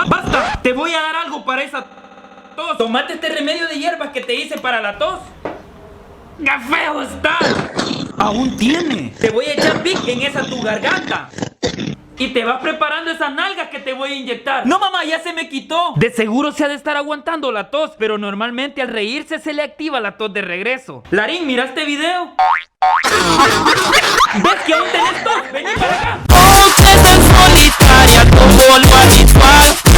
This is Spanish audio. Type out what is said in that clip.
¡Basta! Te voy a dar algo para esa tos. Tomate este remedio de hierbas que te hice para la tos. ¡Qué feo está! ¡Aún tiene! Te voy a echar Vic en esa tu garganta. Y te vas preparando esas nalgas que te voy a inyectar. No, mamá, ya se me quitó. De seguro se ha de estar aguantando la tos, pero normalmente al reírse se le activa la tos de regreso. Larín, ¿mira este video? ¿Ves que aún tenés tos? Vení para acá. Solitaria como lo habitual.